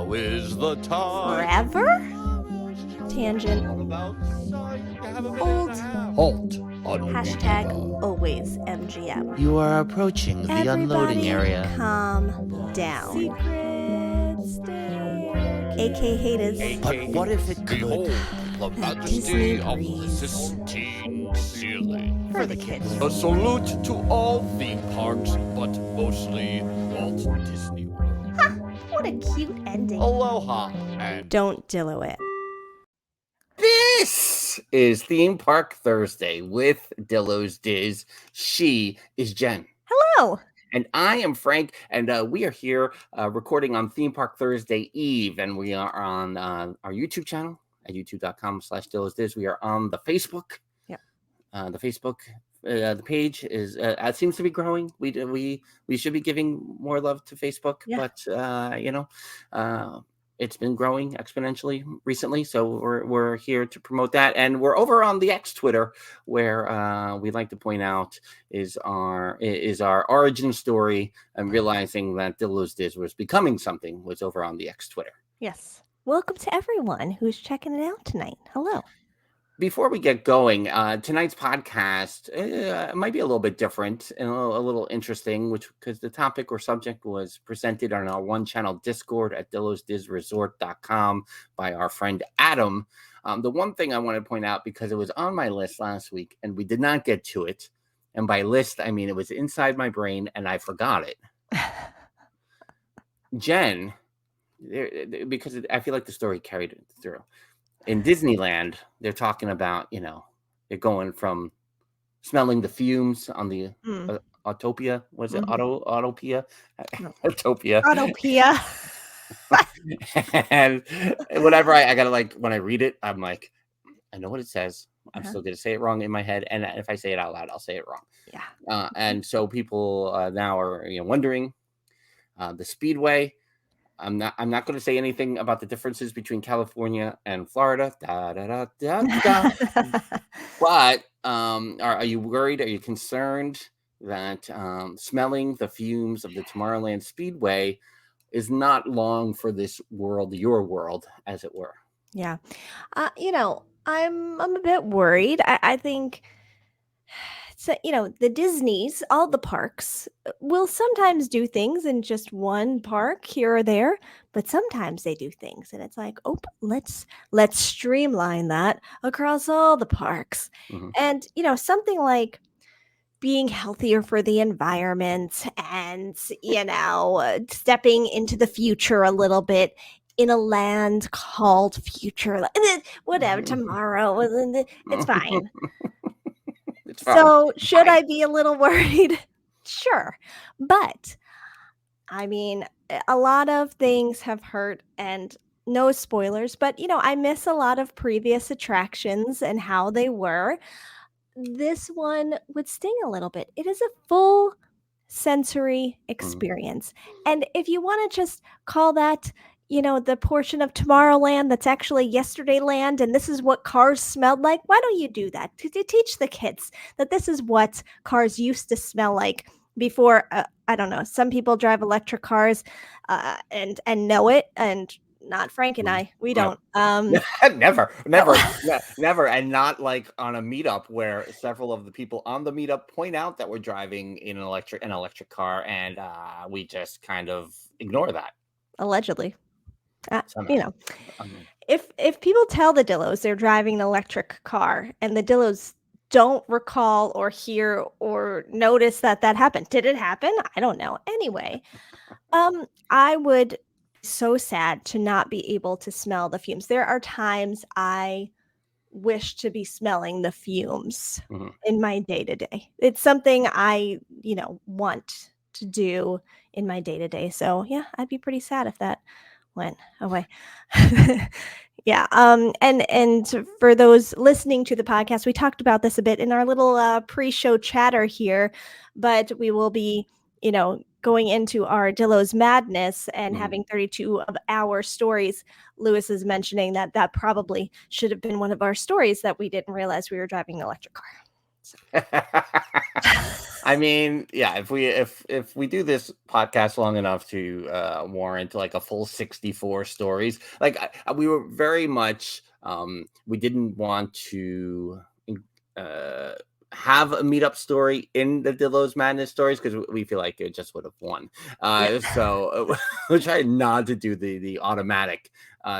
Now is the time. Forever? Tangent. Old. Halt. Hashtag always MGM. You are approaching the unloading area. Calm down. AK haters. But what if it could? Behold, the majesty of the Sistine ceiling. For the kids. A salute to all theme parks, but mostly Walt Disney World. Ha! What a cute ending. Aloha and Don't Dillo it. This is Theme Park Thursday with Dillo's Diz. She is Jen. Hello. And I am Frank, and we are here recording on Theme Park Thursday Eve, and we are on our YouTube channel at youtube.com/Dillo's Diz. We are on the Facebook. Yeah. The Facebook, the page is it seems to be growing. We should be giving more love to Facebook, but it's been growing exponentially recently, so we're here to promote that. And we're over on the X Twitter, where we'd like to point out is our origin story and realizing that Dillo's Diz was becoming something was over on the X Twitter. Yes. Welcome to everyone who's checking it out tonight. Hello. Before we get going, tonight's podcast might be a little bit different and a little interesting, because the topic or subject was presented on our one-channel Discord at DillosDizResort.com by our friend Adam. The one thing I want to point out, because it was on my list last week and we did not get to it, and by list, I mean it was inside my brain and I forgot it. Jen, because I feel like the story carried it through. In Disneyland, they're talking about, they're going from smelling the fumes on the Autopia. Was it Autopia? No. Autopia. Autopia. And whenever I got to, when I read it, I'm like, I know what it says. I'm still going to say it wrong in my head. And if I say it out loud, I'll say it wrong. Yeah. And so people now are wondering the Speedway. I'm not going to say anything about the differences between California and Florida. But are you worried? Are you concerned that smelling the fumes of the Tomorrowland Speedway is not long for this world, your world, as it were? Yeah. I'm a bit worried. I think, so, the Disneys, all the parks will sometimes do things in just one park here or there, but sometimes they do things and it's like, oh, let's streamline that across all the parks. Mm-hmm. And, something like being healthier for the environment and, stepping into the future a little bit in a land called future, whatever, tomorrow, it's fine. So should I be a little worried? Sure. But I mean, a lot of things have hurt, and no spoilers, but I miss a lot of previous attractions and how they were. This one would sting a little bit. It is a full sensory experience. And if you want to just call that the portion of Tomorrowland that's actually Yesterdayland, and this is what cars smelled like, why don't you do that? To teach the kids that this is what cars used to smell like before. I don't know. Some people drive electric cars and know it, and not Frank and I. We don't. Never. And not like on a meetup where several of the people on the meetup point out that we're driving in an electric car, and we just kind of ignore that. Allegedly. If people tell the Dillos they're driving an electric car and the Dillos don't recall or hear or notice that happened, did it happen? I don't know. Anyway, I would be so sad to not be able to smell the fumes. There are times I wish to be smelling the fumes in my day-to-day. It's something I, want to do in my day-to-day. So yeah, I'd be pretty sad if that went away. Yeah. And for those listening to the podcast, we talked about this a bit in our little pre-show chatter here, but we will be, going into our Dillo's Madness and having 32 of our stories. Lewis is mentioning that probably should have been one of our stories that we didn't realize we were driving an electric car. So. I mean, yeah, if we do this podcast long enough to warrant like a full 64 stories, like we were very much we didn't want to uh have a meetup story in the Dillo's Madness stories because we feel like it just would have won. So we tried not to do the automatic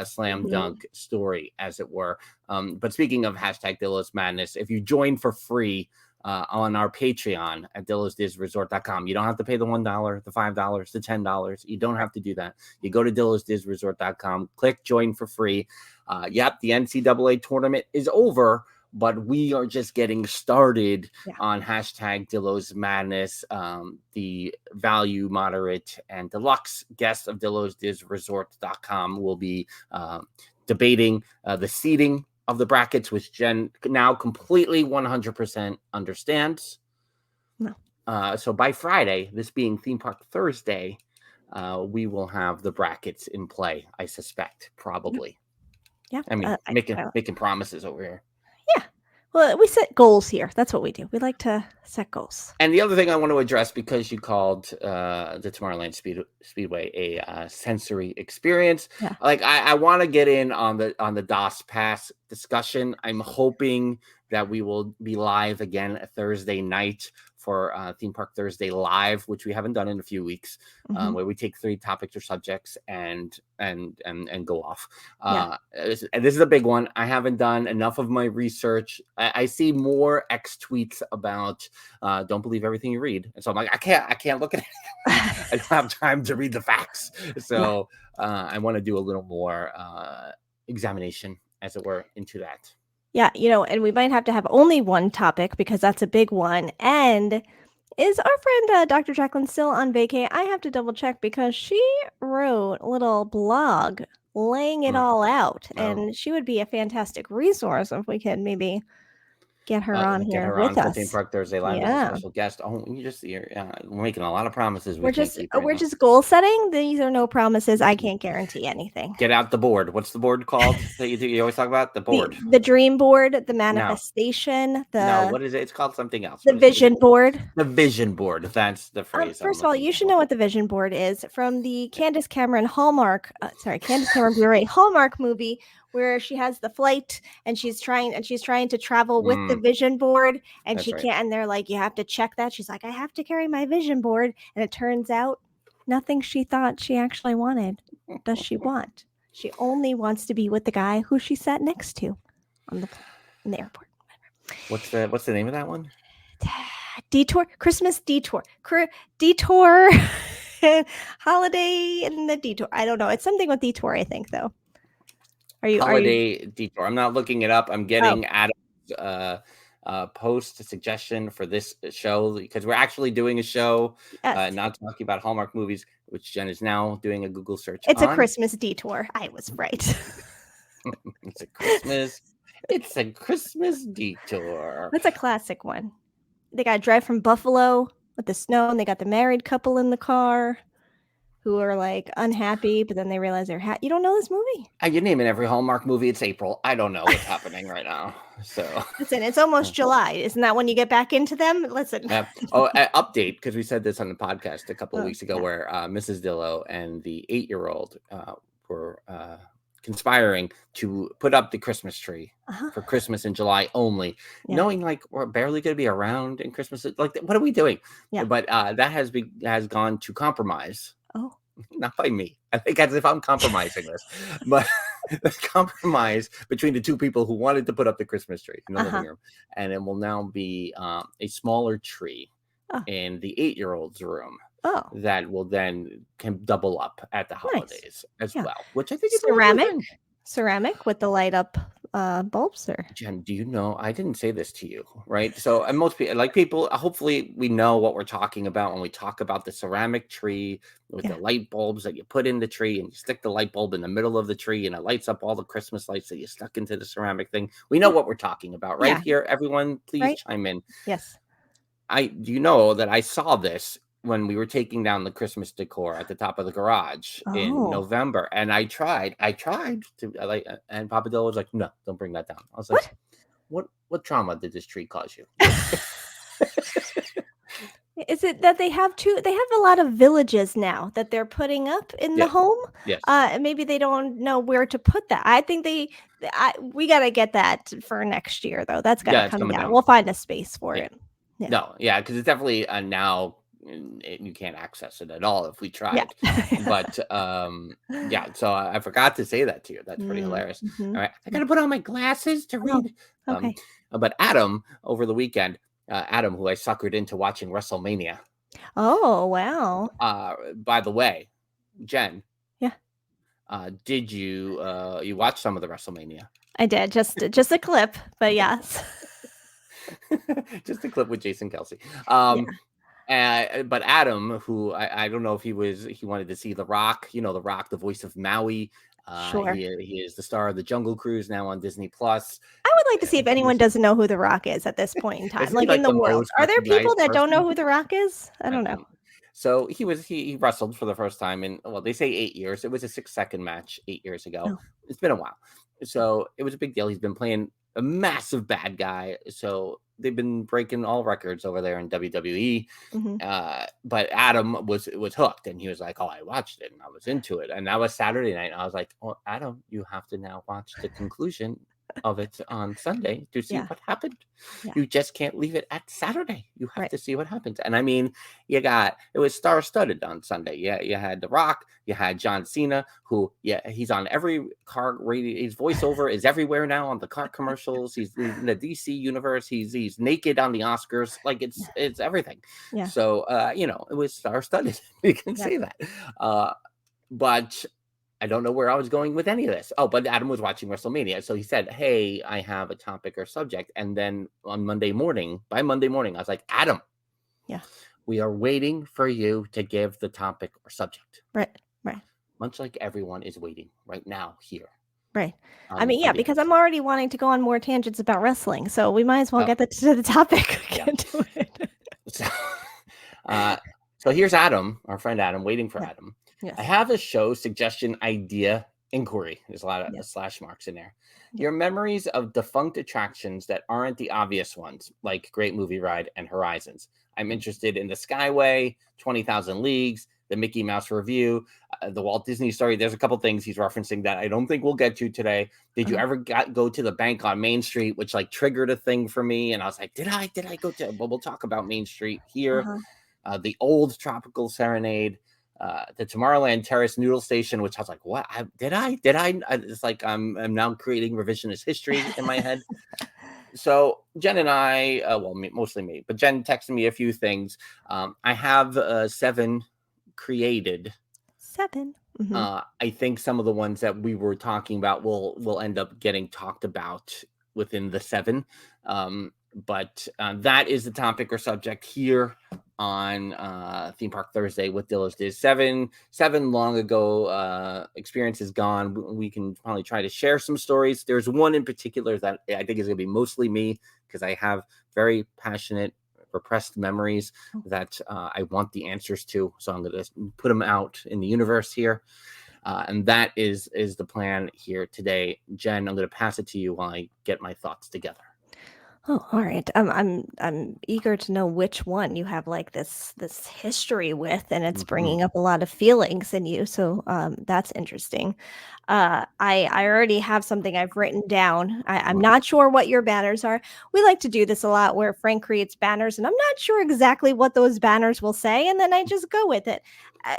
slam dunk story, as it were. But speaking of hashtag Dillo's Madness, if you join for free on our Patreon at DillosDizResort.com, you don't have to pay the $1, the $5, the $10. You don't have to do that. You go to DillosDizResort.com, click join for free. Yep, the NCAA tournament is over, but we are just getting started on hashtag Dillo's Madness. The value, moderate, and deluxe guests of DillosDizResort.com will be debating the seeding of the brackets, which Jen now completely 100% understands. No. So by Friday, this being Theme Park Thursday, we will have the brackets in play, I suspect, probably. Yeah. I mean, making promises over here. Yeah. Well, we set goals here. That's what we do. We like to set goals. And the other thing I want to address, because you called the Tomorrowland Speedway a sensory experience, like I want to get in on the DOS Pass discussion. I'm hoping that we will be live again a Thursday night for Theme Park Thursday Live, which we haven't done in a few weeks, where we take 3 topics or subjects and go off. This is a big one. I haven't done enough of my research. I see more X tweets about don't believe everything you read, and so I'm like, I can't look at it. I don't have time to read the facts, so I want to do a little more examination, as it were, into that. Yeah, and we might have to have only one topic because that's a big one. And is our friend Dr. Jacqueline still on vacay? I have to double check because she wrote a little blog laying it all out. And she would be a fantastic resource if we could maybe get her on here with us. Theme Park Thursday Live as a special guest. Oh, you're making a lot of promises. We're just goal setting. These are no promises. I can't guarantee anything. Get out the board. What's the board called that you always talk about? The board. The dream board, the manifestation. What is it? It's called something else. The vision board. The vision board. That's the phrase. First of all, you should know what the vision board is from the Candace Cameron Blu-ray Hallmark movie, where she has the flight and she's trying to travel with the vision board, and she can't, and they're like, you have to check that. She's like, I have to carry my vision board, and it turns out nothing she thought she actually wanted does she want. She only wants to be with the guy who she sat next to in the airport. What's the name of that one? Detour, Christmas detour, detour, holiday in the detour. I don't know. It's something with detour, I think, though. Holiday detour. I'm not looking it up. I'm getting Adam's post suggestion for this show, because we're actually doing a show, not talking about Hallmark movies, which Jen is now doing a Google search. It's a Christmas detour. I was right. It's a Christmas detour. That's a classic one. They got to drive from Buffalo with the snow, and they got the married couple in the car who are like unhappy, but then they realize they're happy. You don't know this movie? You name it every Hallmark movie. It's April. I don't know what's happening right now. So listen, it's almost July. Isn't that when you get back into them? Listen. Update, because we said this on the podcast a couple of weeks ago, where Mrs. Dillo and the 8-year-old were conspiring to put up the Christmas tree for Christmas in July only, knowing like we're barely going to be around in Christmas. Like, what are we doing? But that has gone to compromise. Oh, not by me. I think as if I'm compromising this, but the compromise between the two people who wanted to put up the Christmas tree in the living room, and it will now be a smaller tree in the 8-year-old's room. That will then can double up at the holidays as well, which I think is ceramic with the light up bulbs. Or Jen, do you know? I didn't say this to you, right? So, and most people, hopefully, we know what we're talking about when we talk about the ceramic tree with the light bulbs that you put in the tree, and you stick the light bulb in the middle of the tree, and it lights up all the Christmas lights that you stuck into the ceramic thing. We know what we're talking about, right? Here, everyone, please chime in. Yes. Do you know that I saw this when we were taking down the Christmas decor at the top of the garage in November, and I tried to and Papa Dillo was like, no, don't bring that down. I was like, What trauma did this tree cause you? Is it that they have a lot of villages now that they're putting up in the Yes. home? Yes. And maybe they don't know where to put that. I think we got to get that for next year, though. That's got to Yeah, it's come coming down. down. We'll find a space for Yeah. it. Yeah. No, yeah, because it's definitely now you can't access it at all if we tried. Yeah. But yeah, so I forgot to say that to you. That's pretty hilarious. Mhm. All right, I gotta put on my glasses to read. Okay. But Adam over the weekend, Adam, who I suckered into watching WrestleMania. Oh, wow. By the way, Jen. Yeah. Did you watch some of the WrestleMania? I did just a clip, but yes. Just a clip with Jason Kelsey. But Adam, who I don't know if he wanted to see The Rock, The Rock, the voice of Maui. Sure. He is the star of the Jungle Cruise now on Disney Plus. I would like to see if anyone doesn't know who The Rock is at this point in time, Isn't he, like in the the world. most Are there people recognized that don't know person? who The Rock is? I don't know. So he wrestled for the first time in, well, they say 8 years. It was a 6-second match 8 years ago. Oh. It's been a while. So it was a big deal. He's been playing a massive bad guy. So they've been breaking all records over there in WWE. Mhm. But Adam was hooked, and he was like, "Oh, I watched it, and I was into it." And that was Saturday night. And I was like, "Oh, Adam, you have to now watch the conclusion of it on Sunday to see what happened. Yeah. You just can't leave it at Saturday. You have Right. to see what happens." And I mean, it was star-studded on Sunday. Yeah, you had The Rock, you had John Cena, who he's on every car radio. His voiceover is everywhere now on the car commercials. He's in the DC universe. He's naked on the Oscars. Like it's everything. Yeah. So it was star-studded. You can say that. But I don't know where I was going with any of this. Oh, but Adam was watching WrestleMania. So he said, "Hey, I have a topic or subject." And then by Monday morning, I was like, "Adam, we are waiting for you to give the topic or subject." Right. Much like everyone is waiting right now here. Right. I mean, because I'm already wanting to go on more tangents about wrestling. So we might as well get to the topic. Get to it. So here's Adam, our friend Adam, waiting for Adam. Yes. I have a show suggestion idea inquiry. There's a lot of slash marks in there. Your memories of defunct attractions that aren't the obvious ones, like Great Movie Ride and Horizons. I'm interested in the Skyway, 20,000 Leagues, the Mickey Mouse Review, the Walt Disney Story. There's a couple things he's referencing that I don't think we'll get to today. Did you ever go to the bank on Main Street, which triggered a thing for me? And I was like, did I go to? Well, we'll talk about Main Street here. The old Tropical Serenade, the Tomorrowland Terrace Noodle Station, which I was like, what? Did I? It's like I'm now creating revisionist history in my head. So Jen and I, mostly me, but Jen texted me a few things. I have 7 created. 7. Mm-hmm. I think some of the ones that we were talking about will end up getting talked about within the 7. But that is the topic or subject here on Theme Park Thursday with Dillo's Diz. 7 long ago experiences gone. We can probably try to share some stories. There's one in particular that I think is going to be mostly me, because I have very passionate repressed memories that I want the answers to. So I'm going to put them out in the universe here. And that is the plan here today. Jen, I'm going to pass it to you while I get my thoughts together. Oh, all right. I'm eager to know which one you have this history with, and it's bringing up a lot of feelings in you. So that's interesting. I already have something I've written down. I'm not sure what your banners are. We like to do this a lot, where Frank creates banners, and I'm not sure exactly what those banners will say, and then I just go with it.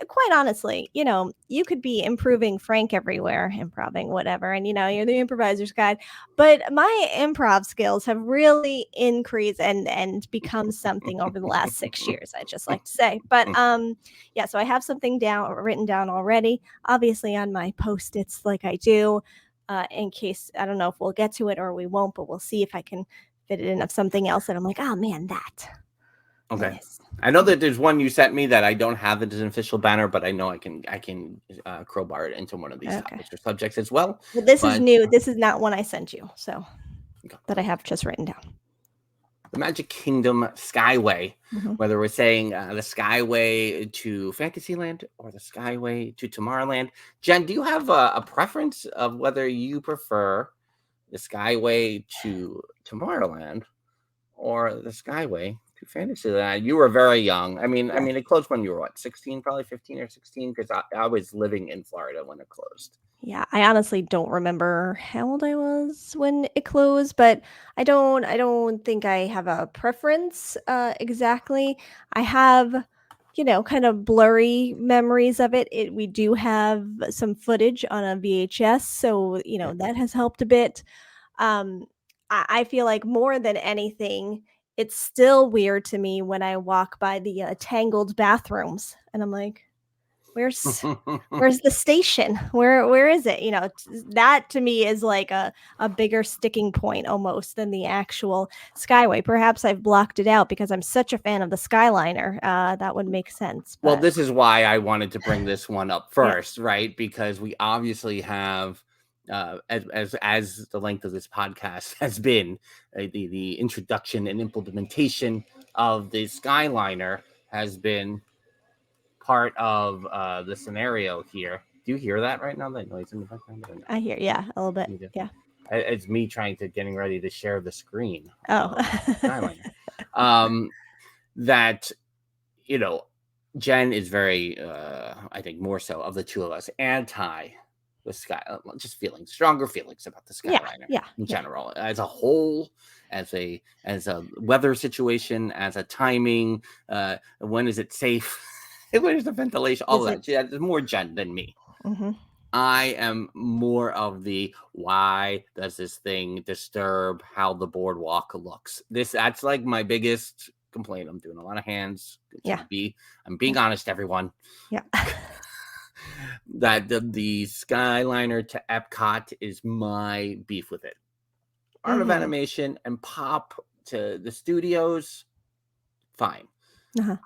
Quite honestly, you could be improving Frank everywhere, improving whatever, and you're the improviser's guide. But my improv skills have really increased and become something over the last 6 years, I just like to say. But so I have something written down already, obviously on my Post-its, like I do, in case, I don't know if we'll get to it or we won't, but we'll see if I can fit it in of something else that I'm like, oh man, that. Okay. Nice. I know that there's one you sent me that I don't have it as an official banner, but I know I can crowbar it into one of these topics or subjects as well. Well, this is new. This is not one I sent you, so that I have just written down. The Magic Kingdom Skyway, whether we're saying the Skyway to Fantasyland or the Skyway to Tomorrowland. Jen, do you have a preference of whether you prefer the Skyway to Tomorrowland or the Skyway to Fantasyland. You were very young. I mean, it closed when you were what, 16, probably 15 or 16, because I was living in Florida when it closed. Yeah, I honestly don't remember how old I was when it closed, but I don't think I have a preference exactly. I have, kind of blurry memories of it. We do have some footage on a VHS, so that has helped a bit. Um, I feel like more than anything, it's still weird to me when I walk by the tangled bathrooms, and I'm like, where's the station? Where is it? That to me is like a bigger sticking point almost than the actual Skyway. Perhaps I've blocked it out because I'm such a fan of the Skyliner. That would make sense. Well, But this is why I wanted to bring this one up yeah, first, right? Because we obviously have, as the length of this podcast has been, the introduction and implementation of the Skyliner has been part of the scenario here. Do you hear that right now? That noise in the background? I don't know. I hear. Yeah, a little bit. You do? Yeah. It's me getting ready to share the screen. Oh. Skyliner. That, Jen is very, I think more so of the two of us, anti the Sky, just stronger feelings about the Skyliner in general, as a whole, as a weather situation, as a timing, when is it safe, where's the ventilation, all that. There's more Jen than me. Mm-hmm. I am more of the, why does this thing disturb how the boardwalk looks? That's like my biggest complaint. I'm doing a lot of hands. I'm being honest, everyone. Yeah. That the Skyliner to Epcot is my beef with it. Art of Animation and Pop to the studios, fine.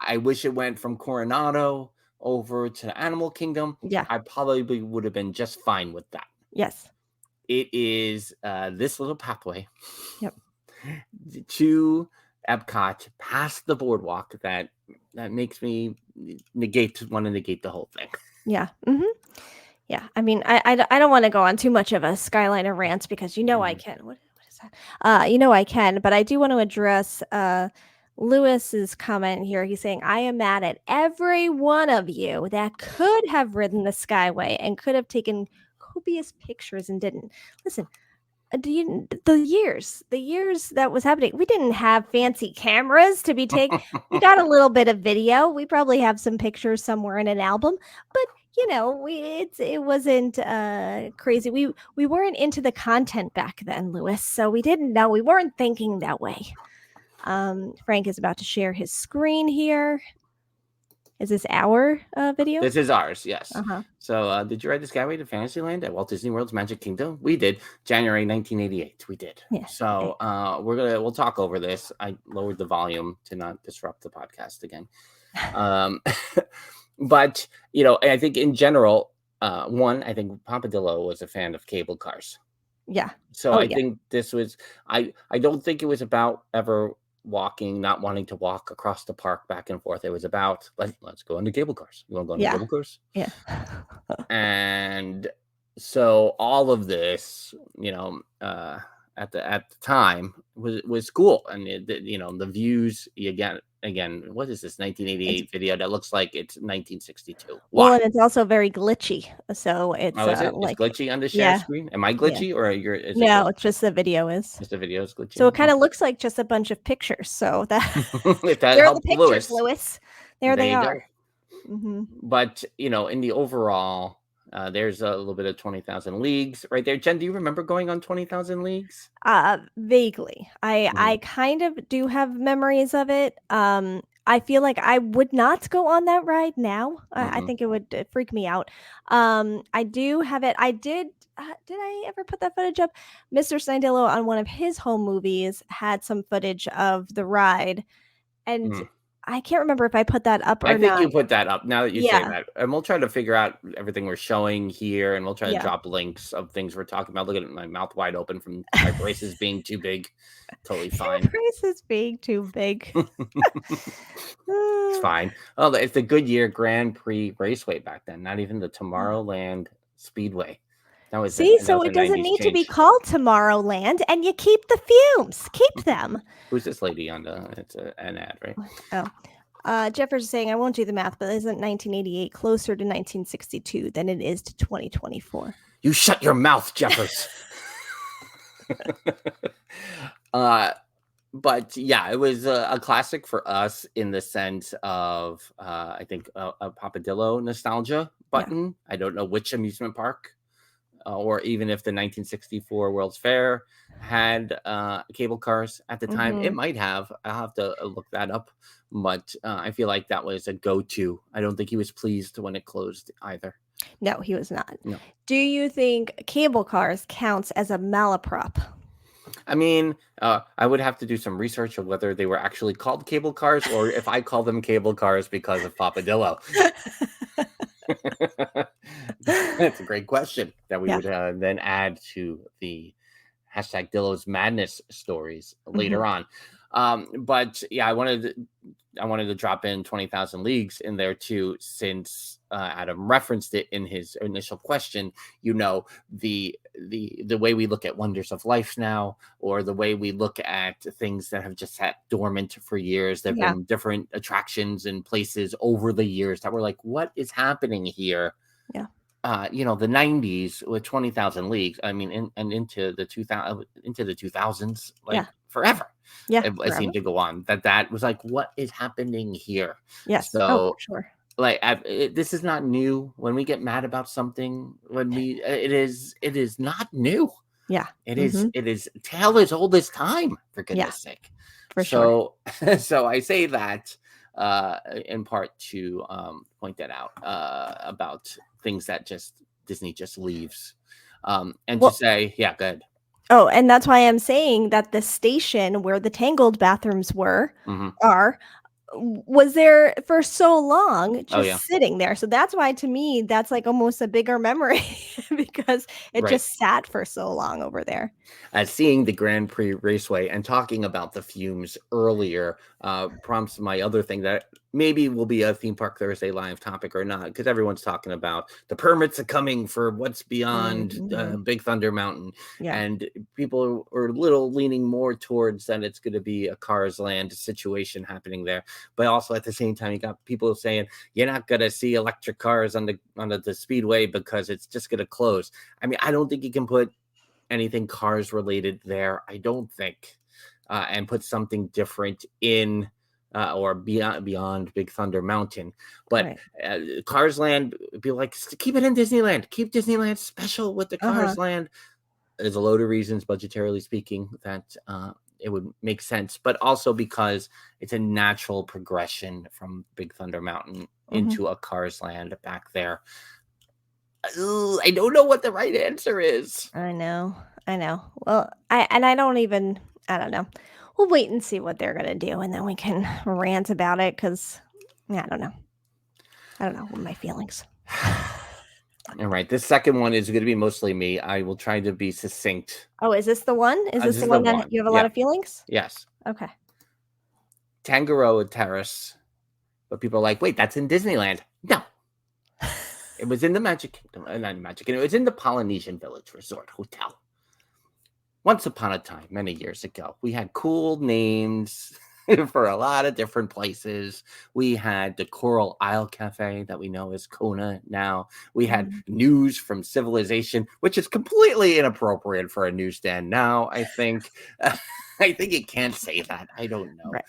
I wish it went from Coronado over to Animal Kingdom. Yeah. I probably would have been just fine with that. Yes. It is this little pathway to Epcot past the boardwalk that makes me want to negate the whole thing. Yeah. Mm-hmm. Yeah. I mean, I don't want to go on too much of a Skyliner rant because I can. What is that? I can, but I do want to address Lewis's comment here. He's saying, I am mad at every one of you that could have ridden the Skyway and could have taken copious pictures and didn't. Listen, the years that was happening, we didn't have fancy cameras to be taken. We got a little bit of video. We probably have some pictures somewhere in an album, but it wasn't crazy. We weren't into the content back then, Lewis, so we didn't know. We weren't thinking that way. Frank is about to share his screen here. Is this our video? This is ours, yes. So did you ride the Skyway to Fantasyland at Walt Disney World's Magic Kingdom? We did. January 1988. We did. Yeah. So we'll talk over this. I lowered the volume to not disrupt the podcast again. But I think in general, I think Papa Dillo was a fan of cable cars. Yeah. So I think this was, I don't think it was about ever not wanting to walk across the park back and forth. It was about, let's go into cable cars. You want to go into cable cars? Yeah. And so all of this, at the time was cool. And the views, again, what is this 1988 video that looks like it's 1962? Well, and it's also very glitchy. So it's is it? It's glitchy on the share screen. Am I glitchy or no? It's just the video is. Just the video is glitchy. So it kind of looks like just a bunch of pictures. So that if that there are the helps pictures, Lewis. There they are. But in the overall, there's a little bit of 20,000 Leagues right there. Jen, do you remember going on 20,000 Leagues? Vaguely. I kind of do have memories of it. I feel like I would not go on that ride now. I think it would freak me out. I do have it. I did I ever put that footage up? Mr. Snidillo on one of his home movies had some footage of the ride, and I can't remember if I put that up or not. I think you put that up now that you say that. And we'll try to figure out everything we're showing here, and we'll try to drop links of things we're talking about. Look at my mouth wide open from my braces being too big. Totally fine. Braces being too big. It's fine. Oh, it's the Goodyear Grand Prix Raceway back then, not even the Tomorrowland Speedway. That was See, that so was a it doesn't 90s need to be change. called Tomorrowland, and you keep the fumes. Keep them. Who's this lady on the? It's an ad, right? Oh. Jeffers is saying, I won't do the math, but isn't 1988 closer to 1962 than it is to 2024? You shut your mouth, Jeffers. But yeah, it was a classic for us in the sense of I think a Papa Dillo nostalgia button. I don't know which amusement park, or even if the 1964 World's Fair had cable cars at the time. It might have. I'll have to look that up. But I feel like that was a go-to. I don't think he was pleased when it closed either. No, he was not. No. Do you think cable cars counts as a malaprop? I mean, I would have to do some research of whether they were actually called cable cars or if I call them cable cars because of Papa Dillo. That's a great question that we would then add to the hashtag Dillo's Madness stories later on. But yeah, I wanted to drop in 20,000 Leagues in there too, since Adam referenced it in his initial question. You know, the way we look at wonders of life now, or the way we look at things that have just sat dormant for years. There have been different attractions and places over the years that were like, what is happening here? Yeah. You know, the 90s with 20,000 Leagues, I mean, and into the 2000s, like forever. Yeah, it seemed to go on. That was like, what is happening here? Yes. So, for sure. like, this is not new. When we get mad about something, it is not new. Yeah. It is tale as old as time, for goodness sake. For sure. So I say that in part to point that out about things that Disney just leaves. And to say, go ahead. Oh, and that's why I'm saying that the station where the Tangled bathrooms was there for so long, just sitting there. So that's why, to me, that's like almost a bigger memory because it just sat for so long over there. Seeing the Grand Prix Raceway and talking about the fumes earlier prompts my other thing that maybe will be a Theme Park Thursday live topic or not, because everyone's talking about the permits are coming for what's beyond Big Thunder Mountain. And people are a little leaning more towards that it's going to be a Cars Land situation happening there. But also at the same time, you got people saying you're not going to see electric cars on the Speedway because it's just going to close. I mean, I don't think you can put anything cars related there. I don't think, and put something different in or beyond Big Thunder Mountain. But Cars Land, be like, keep it in Disneyland. Keep Disneyland special with the Cars Land. There's a load of reasons, budgetarily speaking, that it would make sense, but also because it's a natural progression from Big Thunder Mountain into a Cars Land back there. I don't know what the right answer is. I know. Well, I don't know. We'll wait and see what they're going to do, and then we can rant about it, because I don't know what my feelings. All right. This second one is going to be mostly me. I will try to be succinct. Oh, is this the one? Is this the one that you have a lot of feelings? Yes. Okay. Tangaroa Terrace. But people are like, wait, that's in Disneyland. No. It was in the Magic Kingdom. Not Magic Kingdom. It was in the Polynesian Village Resort Hotel. Once upon a time, many years ago, we had cool names for a lot of different places. We had the Coral Isle Cafe that we know as Kona now. We had News from Civilization, which is completely inappropriate for a newsstand now, I think. I think it can't say that. I don't know. Right.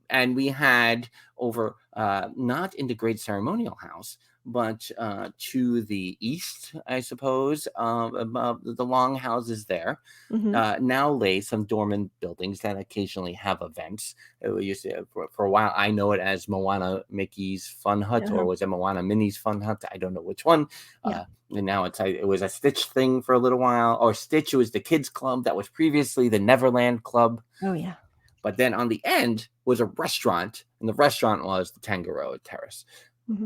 And we had over, not in the Great Ceremonial House, but to the east, I suppose, above the long houses there, now lay some dormant buildings that occasionally have events. We used to, for a while, I know it as Moana Mickey's Fun Hut, or was it Moana Minnie's Fun Hut? I don't know which one. And now it was a Stitch thing for a little while, or Stitch was the kids club that was previously the Neverland Club. Oh yeah. But then on the end was a restaurant, and the restaurant was the Tangaroa Terrace.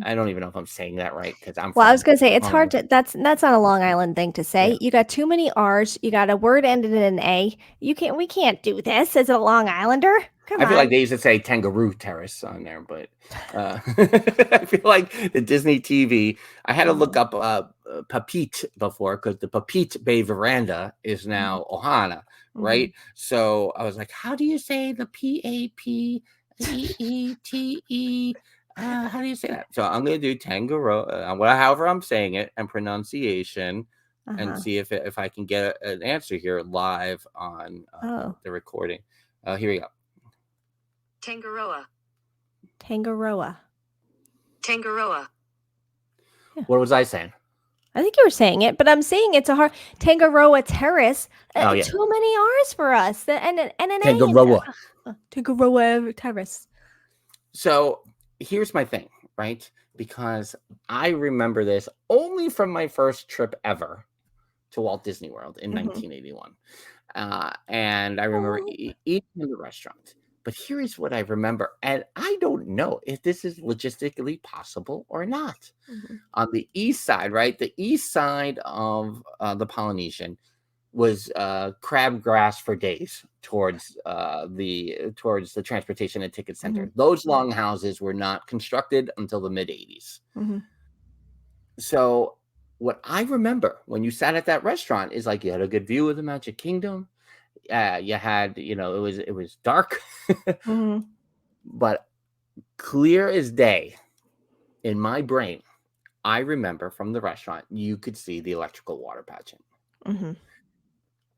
I don't even know if I'm saying that right, because I'm. Well, I was going to say it's hard to. That's not a Long Island thing to say. Yeah. You got too many R's. You got a word ended in an A. We can't do this as a Long Islander. Come I feel like on. they used to say Kangaroo Terrace on there, but I feel like the Disney TV. I had to look up Papit before because the Papit Bay Veranda is now Ohana, right? So I was like, how do you say the Papeete? How do you say that? So I'm gonna do Tangaroa, however I'm saying it, and pronunciation, and see if I can get an answer here live on the recording. Here we go. Tangaroa. Yeah. What was I saying? I think you were saying it, but I'm saying it's a hard Tangaroa Terrace. Yeah. Too many R's for us. And an Tangaroa. Tangaroa Terrace. So here's my thing, right? Because I remember this only from my first trip ever to Walt Disney World in 1981. And I remember eating in the restaurant. But here is what I remember. And I don't know if this is logistically possible or not. On the east side, right? The east side of the Polynesian was crabgrass for days towards the transportation and ticket center. Those long houses were not constructed until the mid 80s. So what I remember when you sat at that restaurant is like you had a good view of the Magic Kingdom. You had, it was dark, but clear as day in my brain, I remember from the restaurant, you could see the electrical water pageant.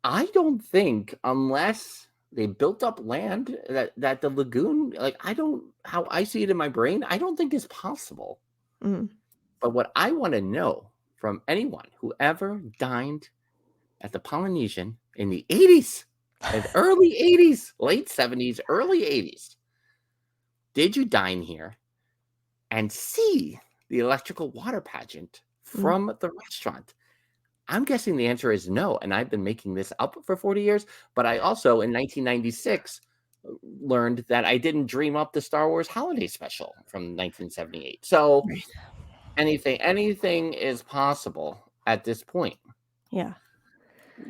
I don't think, unless they built up land that the lagoon, how I see it in my brain, I don't think is possible. But what I want to know from anyone who ever dined at the Polynesian in the 80s, early 80s, late 70s, early 80s, did you dine here and see the electrical water pageant from the restaurant? I'm guessing the answer is no, and I've been making this up for 40 years, but I also, in 1996, learned that I didn't dream up the Star Wars Holiday Special from 1978. So anything is possible at this point. Yeah.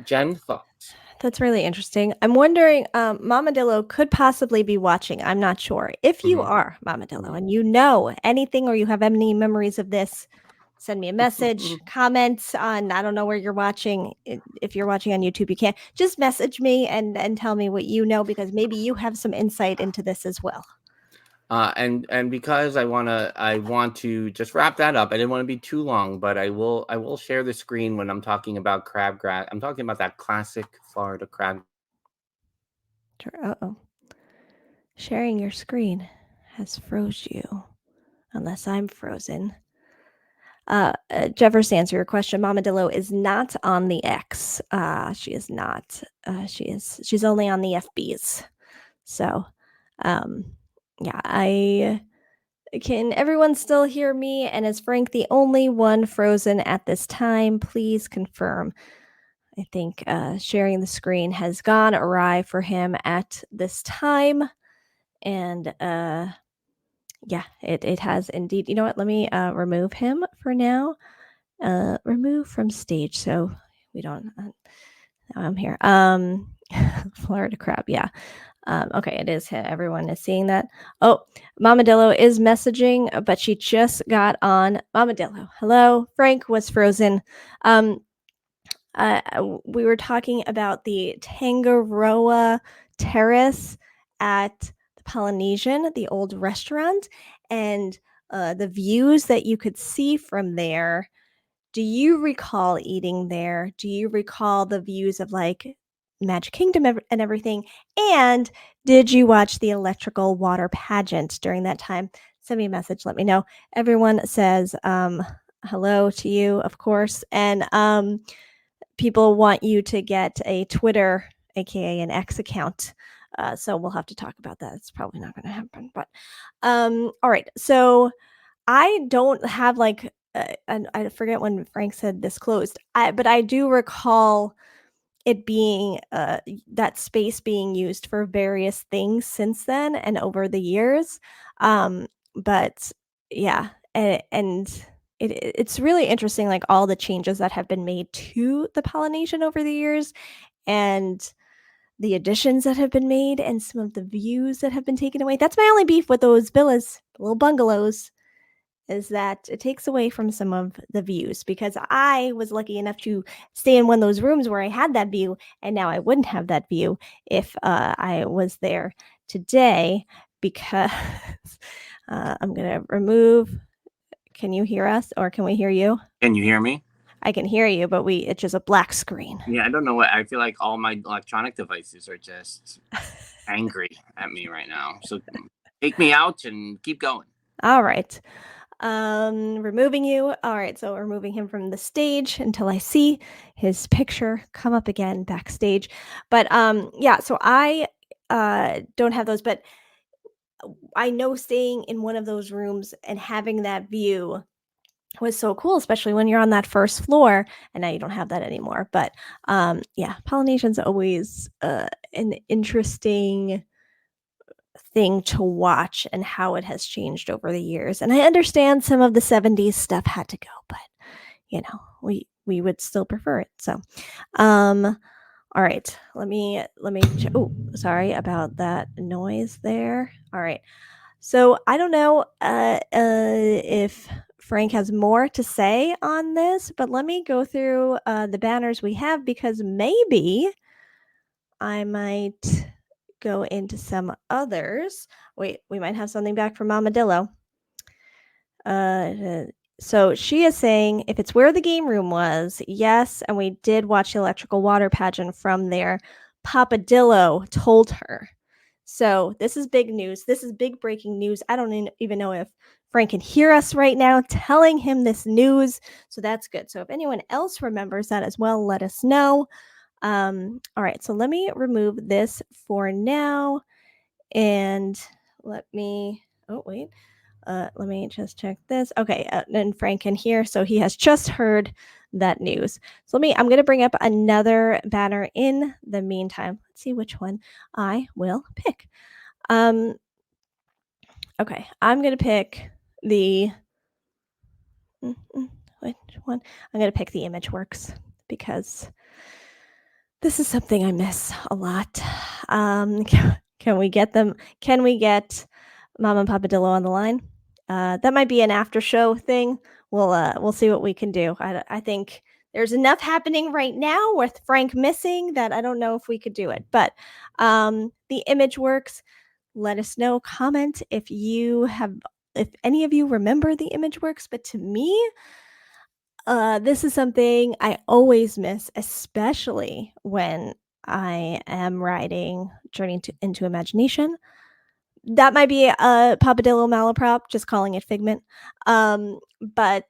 Jen, thoughts? That's really interesting. I'm wondering, Mama Dillo could possibly be watching. I'm not sure. If you are Mama Dillo and you know anything or you have any memories of this, send me a message, comment on, I don't know where you're watching. If you're watching on YouTube, you can't. Just message me and tell me what you know, because maybe you have some insight into this as well. And because I want to just wrap that up. I didn't want to be too long, but I will share the screen when I'm talking about crabgrass. I'm talking about that classic Florida crab. Sharing your screen has froze you, unless I'm frozen. Jeffers, to answer your question, Mama Dillo is not on the X. She is not. She's only on the FBs. So, yeah, can everyone still hear me? And is Frank the only one frozen at this time? Please confirm. I think sharing the screen has gone awry for him at this time. And yeah, it has indeed. You know what? Let me remove him for now. Remove from stage so we don't. I'm here. Florida crab. Yeah. Okay, it is. Everyone is seeing that. Oh, Mama Dillo is messaging, but she just got on. Mama Dillo, hello. Frank was frozen. We were talking about the Tangaroa Terrace at the Polynesian, the old restaurant, and the views that you could see from there. Do you recall eating there? Do you recall the views of like Magic Kingdom and everything? And did you watch the electrical water pageant during that time? Send me a message. Let me know. Everyone says hello to you, of course. And people want you to get a Twitter, aka an X account. So we'll have to talk about that. It's probably not going to happen. But all right. So I don't have like, and I forget when Frank said this closed, but I do recall it being that space being used for various things since then and over the years. But yeah, and it's really interesting, like all the changes that have been made to the Polynesian over the years. And the additions that have been made and some of the views that have been taken away. That's my only beef with those villas, little bungalows, is that it takes away from some of the views, because I was lucky enough to stay in one of those rooms where I had that view, and now I wouldn't have that view if I was there today, because I'm going to remove. Can you hear us, or can we hear you? Can you hear me? I can hear you, but it's just a black screen. Yeah, I don't know what. I feel like all my electronic devices are just angry at me right now. So take me out and keep going. All right. Removing you. All right, so removing him from the stage until I see his picture come up again backstage. But yeah, so I don't have those, but I know staying in one of those rooms and having that view was so cool, especially when you're on that first floor, and now you don't have that anymore. But yeah, Polynesian's always an interesting thing to watch, and how it has changed over the years. And I understand some of the 70s stuff had to go, but you know, we would still prefer it. So all right, let me oh, sorry about that noise there. All right, so I don't know if Frank has more to say on this, but let me go through the banners we have, because maybe I might go into some others. Wait, we might have something back from Mama Dillo. So she is saying, if it's where the game room was, yes, and we did watch the electrical water pageant from there. Papa Dillo told her. So this is big news. This is big breaking news. I don't even know if Frank can hear us right now telling him this news. So that's good. So if anyone else remembers that as well, let us know. All right, so let me remove this for now, and let me just check this. Okay, and Frank can hear, so he has just heard that news. So I'm going to bring up another banner in the meantime. Let's see which one I will pick. Okay, I'm going to pick the which one? I'm going to pick the ImageWorks, because this is something I miss a lot. Can we get them? Can we get Mama and Papa Dillo on the line? That might be an after show thing. We'll see what we can do. I think there's enough happening right now with Frank missing that I don't know if we could do it. But the ImageWorks, let us know. Comment if any of you remember the ImageWorks. But to me, this is something I always miss, especially when I am writing Journey into Imagination. That might be a Papadillo malaprop, just calling it Figment. But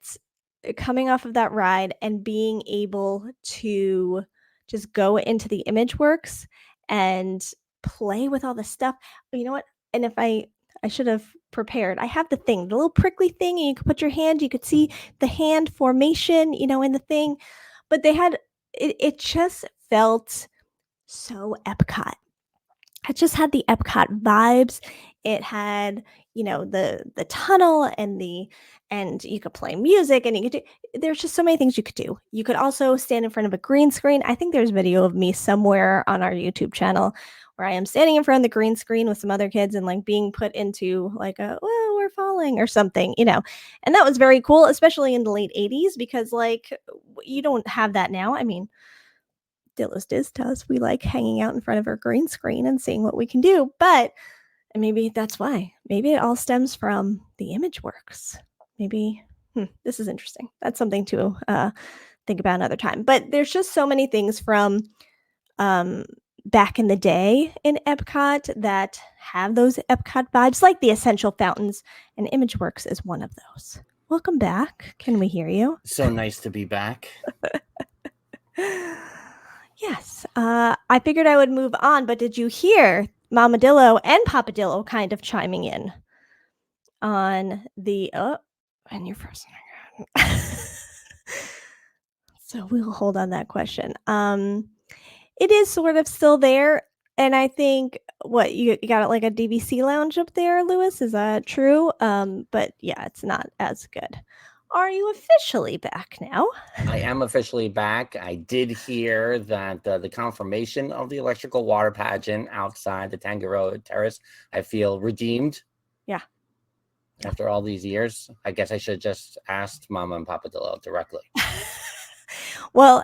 coming off of that ride and being able to just go into the ImageWorks and play with all the stuff. You know what? And if I should have prepared. I have the little prickly thing, and you could put your hand, you could see the hand formation, in the thing. But they had it just felt so Epcot. It just had the Epcot vibes. It had, the tunnel and you could play music, and there's just so many things you could do. You could also stand in front of a green screen. I think there's video of me somewhere on our YouTube channel where I am standing in front of the green screen with some other kids and like being put into like we're falling or something, and that was very cool, especially in the late 80s, because like you don't have that now. I mean, Dillo's Diz does. We like hanging out in front of our green screen and seeing what we can do, but maybe that's why. Maybe it all stems from the ImageWorks. Maybe this is interesting. That's something to think about another time. But there's just so many things from back in the day in Epcot that have those Epcot vibes, like the Essential Fountains, and ImageWorks is one of those. Welcome back. Can we hear you? So nice to be back. Yes. I figured I would move on, but did you hear Mama Dillo and Papa Dillo kind of chiming in on the and your first so we'll hold on that question. It is sort of still there, and I think what you got like a DVC lounge up there, Lewis, is that true? But yeah, it's not as good. are you officially back now? I am officially back. I did hear that the confirmation of the electrical water pageant outside the Tangaroa Terrace, I feel redeemed. Yeah. After all these years, I guess I should just asked Mama and Papa Dillo directly. Well,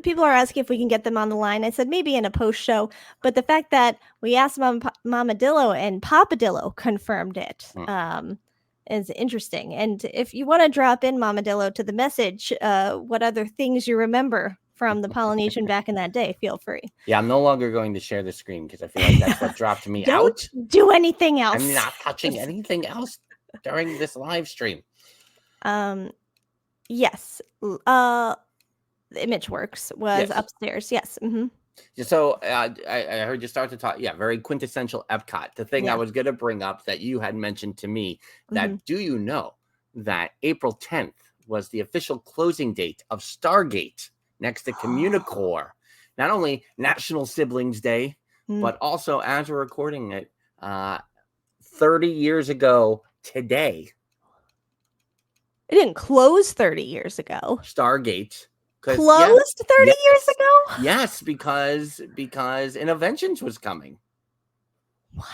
people are asking if we can get them on the line. I said maybe in a post show, but the fact that we asked Mama Dillo and Papa Dillo confirmed it is interesting. And if you want to drop in, Mama Dillo, to the message, what other things you remember from the Polynesian back in that day, feel free. Yeah, I'm no longer going to share the screen because I feel like that's what dropped me out. Don't do anything else. I'm not touching anything else during this live stream. Yes. The ImageWorks was upstairs. Yes. Mm-hmm. So I heard you start to talk. Yeah, very quintessential Epcot. The thing I was going to bring up that you had mentioned to me, that do you know that April 10th was the official closing date of Stargate next to Communicore? Not only National Siblings Day, but also, as we're recording it, 30 years ago today. It didn't close 30 years ago. Stargate. Closed 30 years ago? Yes, because Interventions was coming. What?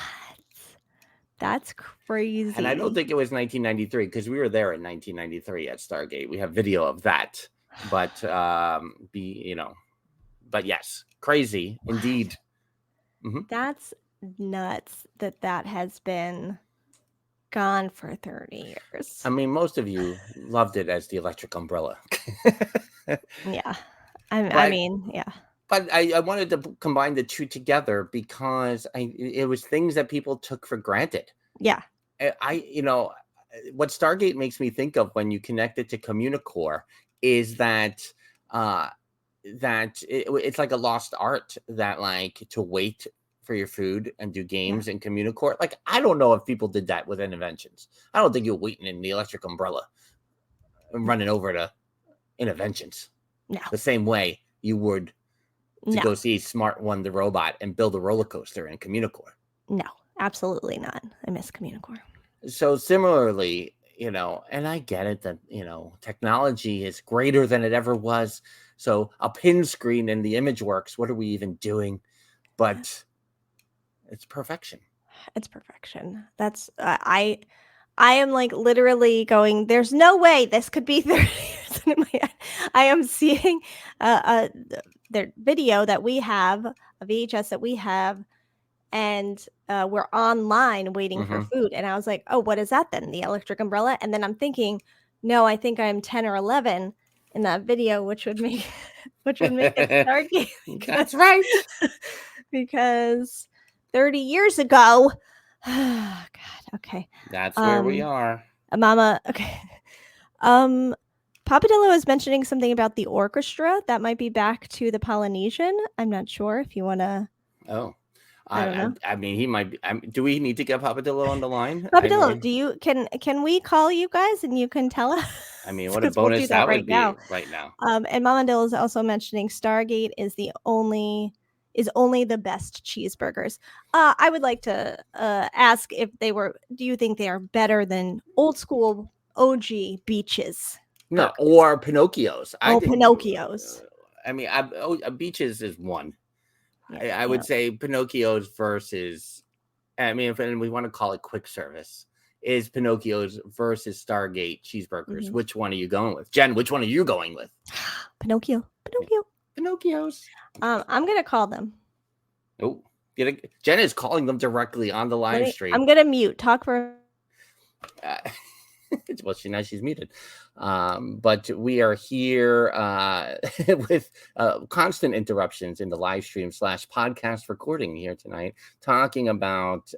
That's crazy. And I don't think it was 1993 because we were there in 1993 at Stargate. We have video of that. But but yes, crazy indeed. Mm-hmm. That's nuts that has been gone for 30 years. I mean, most of you loved it as the electric umbrella. Yeah. I mean, yeah. But I wanted to combine the two together because it was things that people took for granted. Yeah. What Stargate makes me think of when you connect it to Communicore is that it's like a lost art, that like to wait for your food and do games in Communicore. Like, I don't know if people did that with Interventions. I don't think you're waiting in the electric umbrella and running over to Interventions. No. The same way you would to go see Smart One the Robot and build a roller coaster in Communicore. No, absolutely not. I miss Communicore. So similarly, and I get it that, technology is greater than it ever was. So a pin screen in the ImageWorks, what are we even doing? But it's perfection. It's perfection. That's I am like literally going, there's no way this could be 30 years in my head. I am seeing the video that we have, a VHS that we have, and we're online waiting for food. And I was like, oh, what is that then? The electric umbrella? And then I'm thinking, no, I think I'm 10 or 11 in that video, which would make it Stargate. That's right. Because 30 years ago, oh, God, okay. That's where we are. Mama, okay. Papa Dillo is mentioning something about the orchestra that might be back to the Polynesian. I'm not sure if you want to. Oh, I don't know. I mean, he might be. do we need to get Papa Dillo on the line? Papa Dillo, can we call you guys and you can tell us? I mean, what a bonus that would be right now. And Mama Dillo is also mentioning Stargate is only the best cheeseburgers. I would like to ask if do you think they are better than old school OG Beaches? No, or Pinocchio's. I think Pinocchio's. I mean, Beaches is one. Yeah, I would say Pinocchio's versus, I mean, if we want to call it quick service, is Pinocchio's versus Stargate cheeseburgers. Which one are you going with? Jen, which one are you going with? Pinocchio's. I'm going to call them. Oh, Jen is calling them directly on the live stream. I'm going to mute. Talk for. Well, she's muted. But we are here with constant interruptions in the live stream / podcast recording here tonight, talking about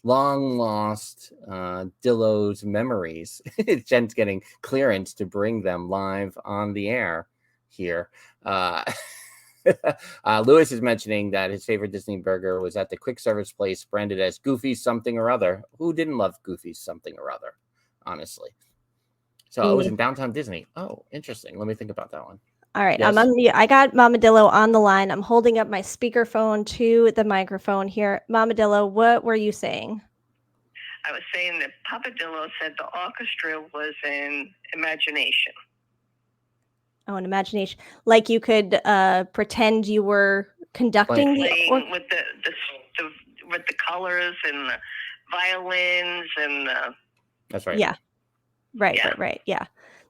long lost Dillo's memories. Jen's getting clearance to bring them live on the air here. Lewis is mentioning that his favorite Disney burger was at the quick service place branded as Goofy's something or other. Who didn't love Goofy's something or other? Honestly. So it was in downtown Disney. Oh, interesting. Let me think about that one. All right. Yes. I got Mama Dillo on the line. I'm holding up my speakerphone to the microphone here. Mama Dillo, what were you saying? I was saying that Papa Dillo said the orchestra was in imagination. Oh, an imagination. Like you could pretend you were conducting playing with the with the colors and the violins and That's right. Yeah. Right. Yeah.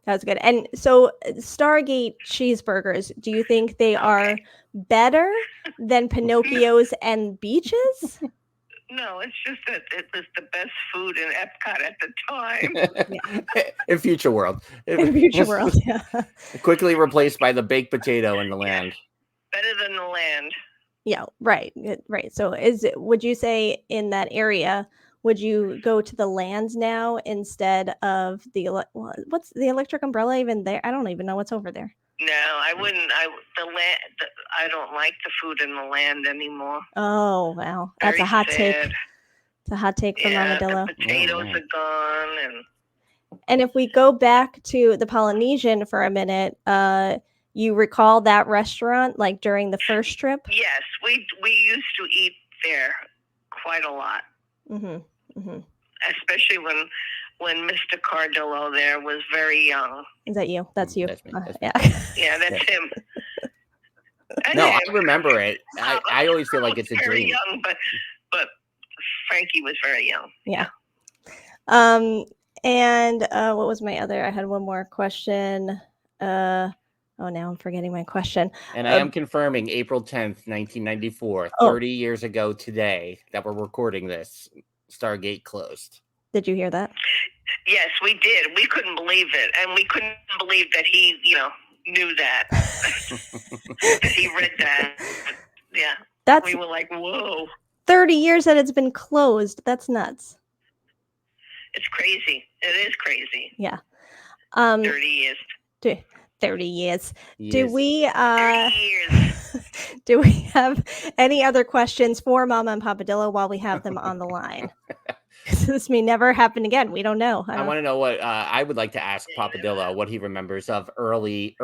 That was good. And so Stargate cheeseburgers, do you think they are better than Pinocchio's and Beaches? No, it's just that it was the best food in Epcot at the time. In Future World. In Future World, yeah. Quickly replaced by the baked potato in the land. Better than the land. Yeah, right. So would you say in that area, would you go to the lands now instead of what's the electric umbrella even there? I don't even know what's over there. No, I wouldn't. I don't like the food in the land anymore. Oh, wow. That's a hot take. It's a hot take from Mama Dillo. The potatoes are gone. And if we go back to the Polynesian for a minute, you recall that restaurant like during the first trip? Yes, we used to eat there quite a lot. Especially when Mr. Cardillo there was very young. Is that you? That's you. That's me. Yeah. Yeah, that's him. No, I remember it. I always feel like it's a dream. Young, but Frankie was very young. Yeah. And what was my other? I had one more question. Oh, now I'm forgetting my question. And I am confirming April 10th, 1994, 30 years ago today that we're recording this, Stargate closed. Did you hear that? Yes, we did. We couldn't believe it. And we couldn't believe that he, knew that. That he read that. Yeah. We were like, whoa. 30 years that it's been closed. That's nuts. It's crazy. It is crazy. Yeah. 30 years. 30 years. Yes. Do we 30 years. do we have any other questions for Mama and Papa Dillo while we have them on the line? This may never happen again. We don't know. I want to know what I would like to ask Papa Dillo what he remembers of early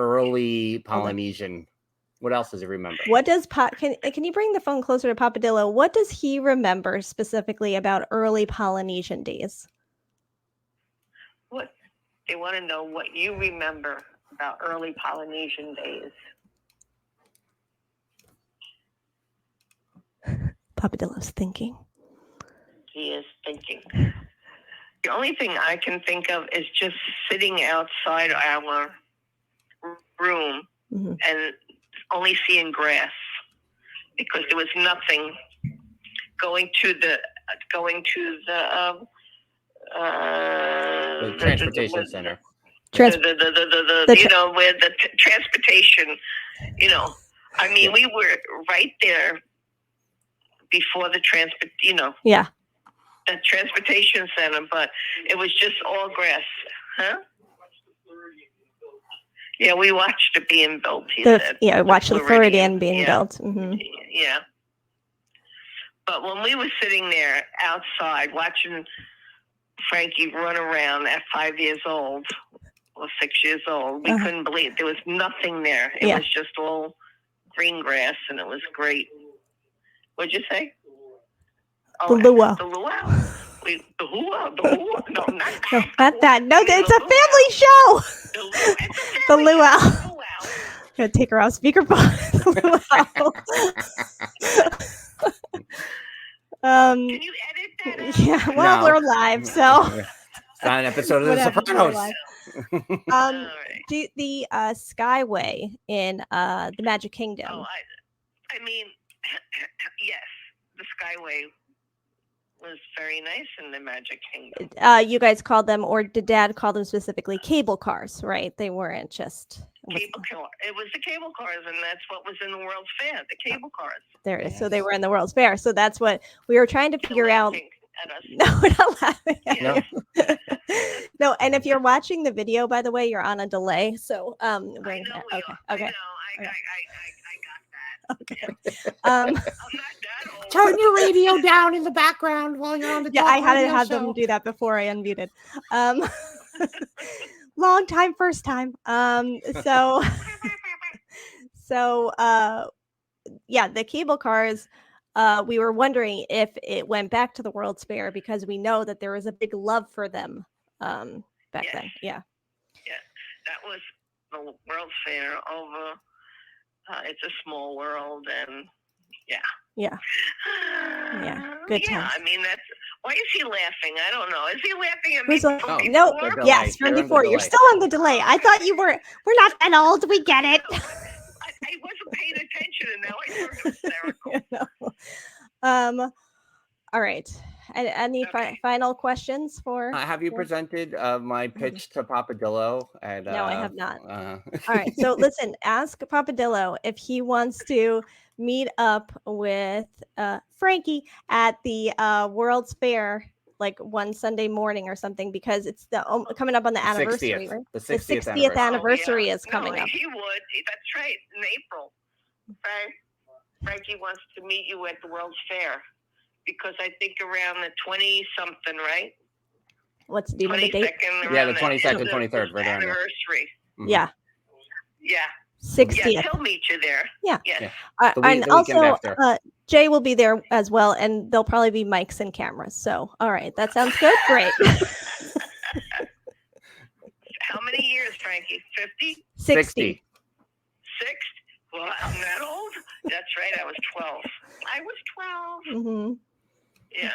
Polynesian. What else does he remember? What does can you bring the phone closer to Papa Dillo? What does he remember specifically about early Polynesian days? What they want to know what you remember about early Polynesian days. Papa Dillo's thinking. He is thinking. The only thing I can think of is just sitting outside our room and only seeing grass because there was nothing going to the transportation center. Where the transportation, I mean, we were right there before the the transportation center, but it was just all grass. Huh? Yeah, we watched it being built, he said. Yeah, watched the Floridian being built. Yeah. But when we were sitting there outside watching Frankie run around at 5 years old or 6 years old, we couldn't believe there was nothing there. It was just all green grass, and it was great. What'd you say? The luau. The luau? The luau? No, not that. No, not that. No, it's a family show. The luau. Gonna take her off speakerphone. Can you edit that out? Yeah, well, we're live, so it's not an episode of The Sopranos. The Skyway in the Magic Kingdom. Oh, I mean, yes, the Skyway was very nice in the Magic Kingdom. You guys called them, or did Dad call them specifically, cable cars, right? They weren't just cable car. It was the cable cars, and that's what was in the World's Fair, the cable cars. There it is. So they were in the World's Fair. So that's what we were trying to figure out. No, we're not laughing at you. No, and if you're watching the video, by the way, you're on a delay. So I know, okay. I got that. Okay. I'm not that old. Turn your radio down in the background while you're on the I had to have them do that before I unmuted. Long time, first time. The cable cars we were wondering if it went back to the World's Fair because we know that there was a big love for them back Yes. then. Yeah. Yeah, that was the World's Fair over. It's a small world, and Yeah. Yeah. Good Yeah, times. I mean, that's why is he laughing? I don't know. Is he laughing at me? Who's on- from No, before? delay. yes, from You're on the before. You're delay. still on the delay. I thought you were. We're not that old. We get it. I wasn't paying attention, and now I turned hysterical. No. All right. Any Okay. final questions for? Have you for- presented my pitch to Papa Dillo? And, No, I have not. All All right. So listen, ask Papa Dillo if he wants to meet up with Frankie at the World's Fair like one Sunday morning or something because it's coming up on the anniversary, 60th. right? The The 60th 60th anniversary yeah. is coming no, up. He would. That's right. In April. Right? Frankie wants to meet you at the World's Fair because I think around the 20-something, right? Do you know the date? 22nd. Yeah, the around that. 22nd, The 23rd, right around there. anniversary. Yeah. Yeah. 60th. Yes, he'll meet you there. Yeah. Yes. Yeah. The And weekend also, after. Jay will be there as well, and there'll probably be mics and cameras. So, all right, that sounds good. Great. How many years, Frankie? 50? 60. 6? Well, I'm that old? That's right. I was 12. I was 12. Mm-hmm. Yeah.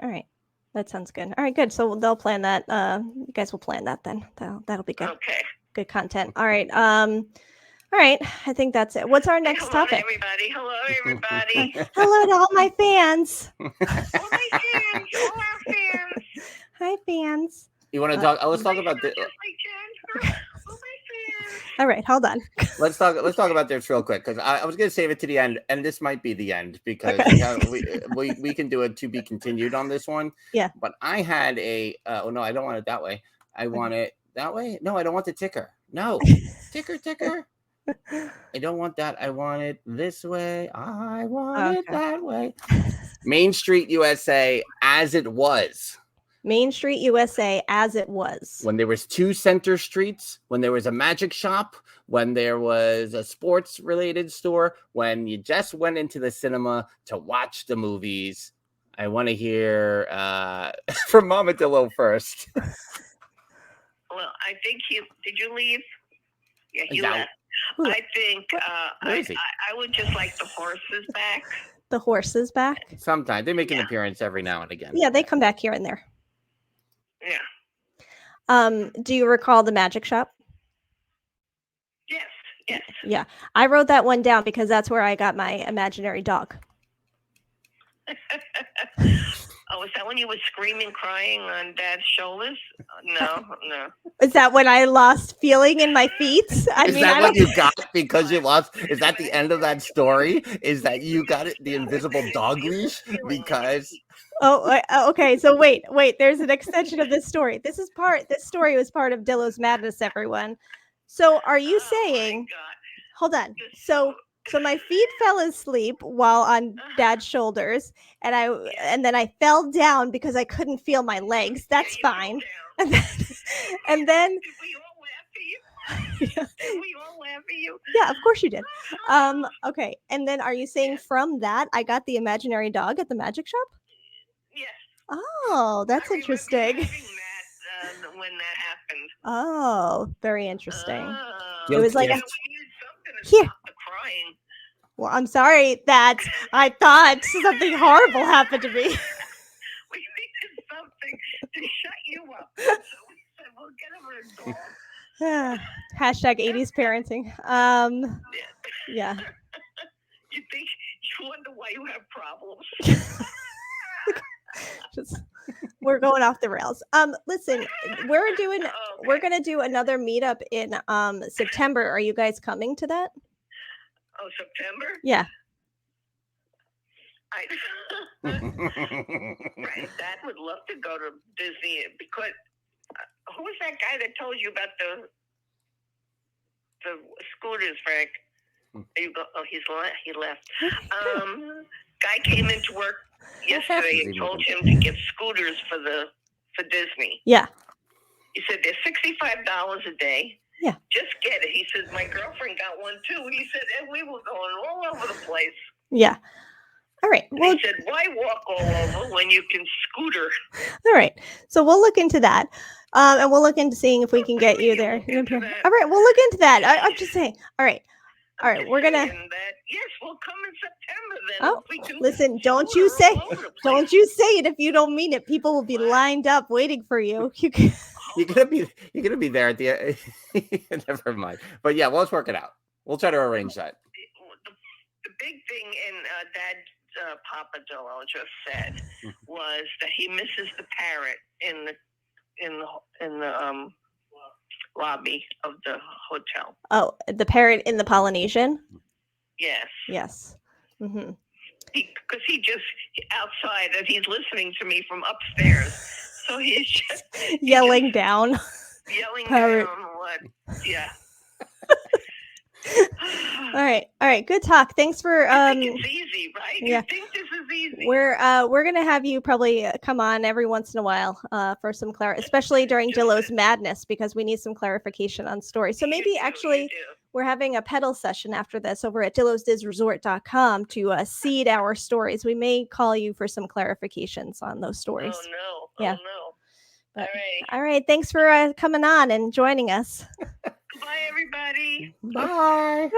All right. That sounds good. All right, good. So they'll plan that. You guys will plan that then. That'll be good. Okay. Good content. All right. All right. I think that's it. What's our next Hello, topic? everybody. Hello, everybody. Hello to all my fans. All my fans. All our fans. Hi, fans. You want to talk? Let's talk about this. Just like Jen. All my fans. All right. Hold on. Let's talk about this real quick because I was going to save it to the end, and this might be the end because we can do it to be continued on this one. Yeah. But I had a oh no, I don't want it that way. I want it that way. No, I don't want the ticker. No, ticker. I don't want that. I want it this way. I want it that way. Main Street USA as it was. Main Street USA as it was. When there was 2 center streets, when there was a magic shop, when there was a sports related store, when you just went into the cinema to watch the movies. I want to hear from Mama Dillo first. Well, I think did you leave? Yeah, he No. left. I think Where is he? I would just like the horses back. The horses back. Sometimes they make an appearance every now and again. Yeah, they come back here and there. Yeah. Do you recall the magic shop? Yes. Yeah, I wrote that one down because that's where I got my imaginary dog. Oh, is that when you were screaming, crying on Dad's shoulders? No. Is that when I lost feeling in my feet? Is that what you got because you lost? Is that the end of that story? Is that you got it, the invisible dog leash? Because okay. So wait. There's an extension of this story. This story was part of Dillo's madness, everyone. So are you saying? Hold on. So my feet fell asleep while on Dad's shoulders, and then I fell down because I couldn't feel my legs. That's fine. And then we all laugh at you. We all laugh at you. Yeah, of course you did. Okay. And then are you saying from that I got the imaginary dog at the magic shop? Yes. Oh, that's interesting. When that happened. Oh, very interesting. It was like we a- needed something to Here. stop the crying. Well, I'm sorry that I thought something horrible happened to me. We needed something to shut you up. So we said, we'll get her a dog. Hashtag 80s parenting. Yeah. You think you wonder why you have problems? We're going off the rails. Listen, we're gonna do another meetup in September. Are you guys coming to that? Oh, September? Yeah. Right. Dad would love to go to Disney because who was that guy that told you about the scooters, Frank? He left. Guy came into work yesterday and told him to get scooters for Disney. Yeah. He said they're $65 a day. Yeah. Just get it. He said my girlfriend got one too. He said, and we were going all over the place. Yeah. All right. And Well, he said, why walk all over when you can scooter? all right. So we'll look into that. And we'll look into seeing if we can get you We can there. look into that. All right. We'll look into that. I'm just saying. All right. All right. Just We're gonna. saying that, yes, we'll come in September then. Oh, We can listen. Don't you scooter say. all over the place. Don't you say it if you don't mean it. People will be What? lined up waiting for you. You can, You're gonna be there at the never mind. But yeah, well, let's work it out. We'll try to arrange that. The big thing in Dad Papa Dillo just said was that he misses the parrot in the lobby of the hotel. oh, the parrot in the Polynesian. Yes, Yes. Mm-hmm. because he just outside and he's listening to me from upstairs, so he's just Yelling down. yelling Parrot. down what? Yeah. All right. Good talk. Thanks for I think it's easy, right? yeah. You think this is easy? We're gonna have you probably come on every once in a while for some especially during Dillo's madness, because we need some clarification on stories. So You maybe do, actually you do. we're having a pedal session after this over at DillosDizResort.com to seed our stories. We may call you for some clarifications on those stories. Oh no! Yeah. Oh no! But- All right. All right. Thanks for coming on and joining us. Goodbye, everybody. Bye. Bye. Have a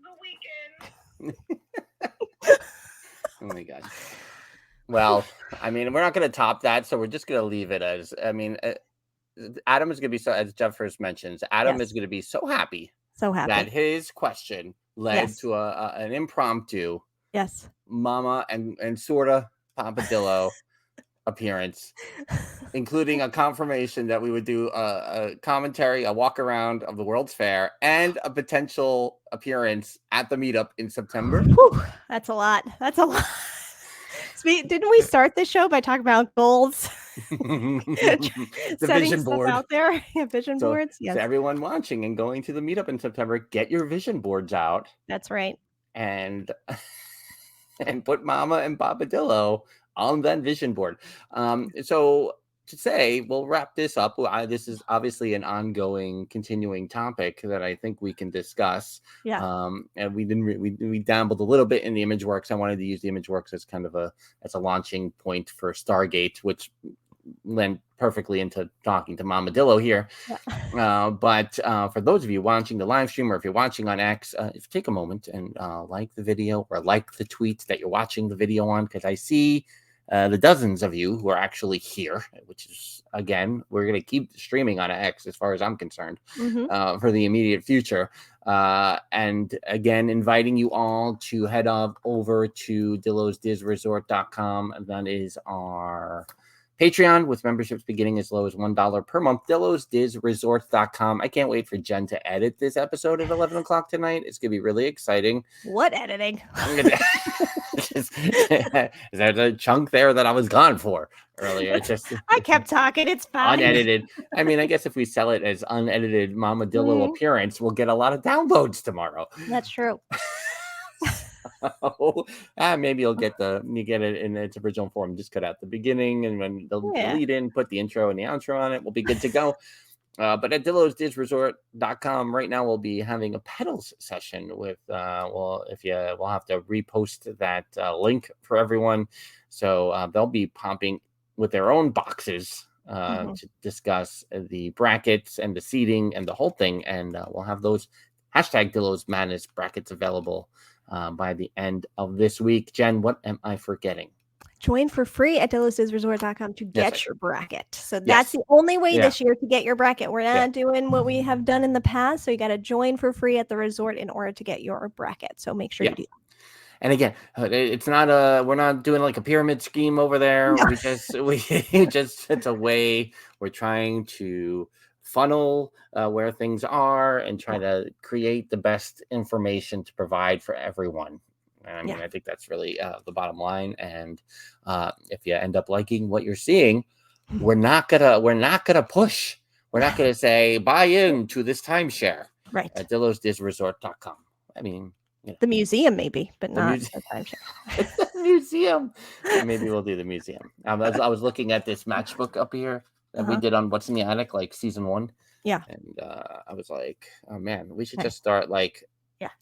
good weekend. Oh my god. Well, I mean, we're not going to top that, so we're just going to leave it as. I mean, Adam is going to be so, as Jeff first mentions, Adam Yes. is going to be so happy So happy. that his question led Yes. to an impromptu Yes. Mama and sorta Papa Dillo appearance, including a confirmation that we would do a commentary, a walk around of the World's Fair, and a potential appearance at the meetup in September. Whew, that's a lot. That's a lot. Didn't we start this show by talking about goals? The Setting vision stuff board. out there. Yeah, vision So, boards. Yes, so everyone watching and going to the meetup in September, get your vision boards out that's right. and put Mama and Papa Dillo on that vision board. So to say, we'll wrap this up. This is obviously an ongoing, continuing topic that I think we can discuss. Yeah. And we didn't. We dabbled a little bit in the ImageWorks. I wanted to use the ImageWorks as kind of a launching point for Stargate, which lent perfectly into talking to Mama Dillo here. Yeah. But for those of you watching the live stream, or if you're watching on X, if take a moment and like the video or like the tweet that you're watching the video on, because I see the dozens of you who are actually here, which is, again, we're going to keep streaming on X as far as I'm concerned for the immediate future. And again, inviting you all to head over to DillosDizResort.com. That is our Patreon, with memberships beginning as low as $1 per month. DillosDizResort.com. I can't wait for Jen to edit this episode at 11 o'clock tonight. It's going to be really exciting. What editing? Is there a chunk there that I was gone for earlier? Just I kept talking. It's fine. unedited. I mean, I guess if we sell it as unedited Mama Dillo appearance, we'll get a lot of downloads tomorrow. That's true. Maybe you get it in its original form. Just cut out the beginning, and when the lead in, put the intro and the outro on it. We'll be good to go. But at DillosDizResort.com right now, we'll be having a pedals session with we'll have to repost that link for everyone. So they'll be popping with their own boxes to discuss the brackets and the seating and the whole thing, and we'll have those #Dillos Madness brackets available by the end of this week. Jen, what am I forgetting? Join for free at DillosDizResort.com to get your bracket. So that's Yes. the only way Yeah. this year to get your bracket. We're not doing what we have done in the past. So you got to join for free at the resort in order to get your bracket. So make sure you do that. And again, it's not we're not doing like a pyramid scheme over there. No. We just it's a way we're trying to funnel where things are and try to create the best information to provide for everyone. And I mean, I think that's really the bottom line. And if you end up liking what you're seeing, we're not gonna push. We're not gonna say buy in to this timeshare. Right. At DillosDizResort.com. I mean, the museum maybe, but not the timeshare. The museum. Maybe we'll do the museum. I was looking at this matchbook up here that we did on What's in the Attic, like season 1. Yeah. And I was like, oh man, we should just start like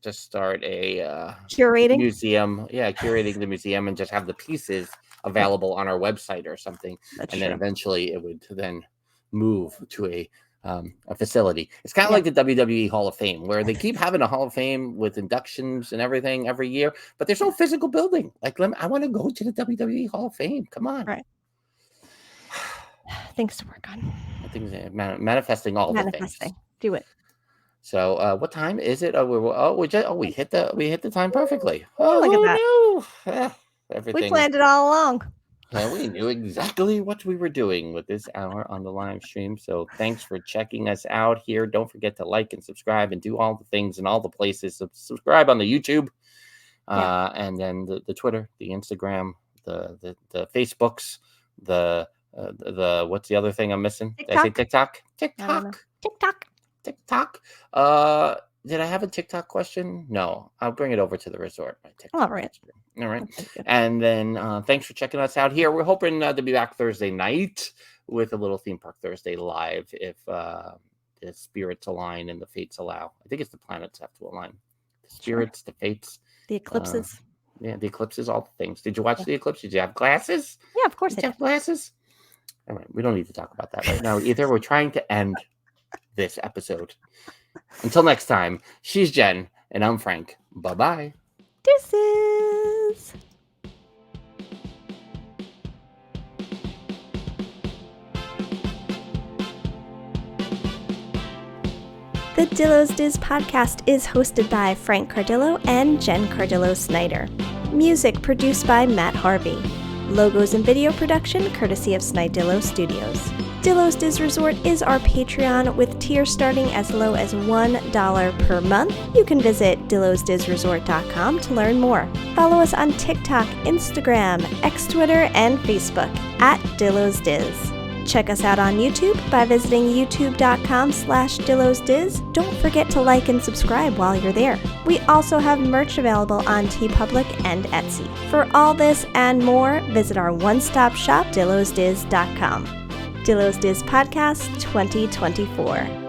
just start a Curating. museum. Yeah, curating the museum and just have the pieces available on our website or something. That's and true. then eventually it would then move to a facility. It's kind of like the WWE Hall of Fame, where they keep having a Hall of Fame with inductions and everything every year, but there's no physical building. Like, I want to go to the WWE Hall of Fame. Come on. Right. Things to work on. I think manifesting all the things. Do it. So, what time is it? We hit the time perfectly. Look at that. Everything. We planned it all along. We knew exactly what we were doing with this hour on the live stream. So thanks for checking us out here. Don't forget to like and subscribe and do all the things in all the places. Subscribe on the YouTube, and then the Twitter, the Instagram, the Facebooks, the what's the other thing I'm missing? TikTok. Did I say TikTok? TikTok. Did I have a TikTok question? No, I'll bring it over to the resort. All right. And then thanks for checking us out here. We're hoping to be back Thursday night with a little Theme Park Thursday live if the spirits align and the fates allow. I think it's the planets have to align. The spirits, the fates. The eclipses. The eclipses, all the things. Did you watch the eclipse? Did you have glasses? Yeah, of course I did. did. You have glasses? All right. We don't need to talk about that right now either. We're trying to end this episode. Until next time, she's Jen and I'm Frank. Bye-bye. Deuces. The Dillo's Diz podcast is hosted by Frank Cardillo and Jen Cardillo Snyder. Music produced by Matt Harvey. Logos and video production courtesy of Snidillo Studios. Dillo's Diz Resort is our Patreon with tiers starting as low as $1 per month. You can visit dillosdizresort.com to learn more. Follow us on TikTok, Instagram, X Twitter, and Facebook at Dillo's Diz. Check us out on YouTube by visiting youtube.com/DillosDiz. Don't forget to like and subscribe while you're there. We also have merch available on TeePublic and Etsy. For all this and more, visit our one-stop shop, dillosdiz.com. Dillo's Diz Podcast 2024.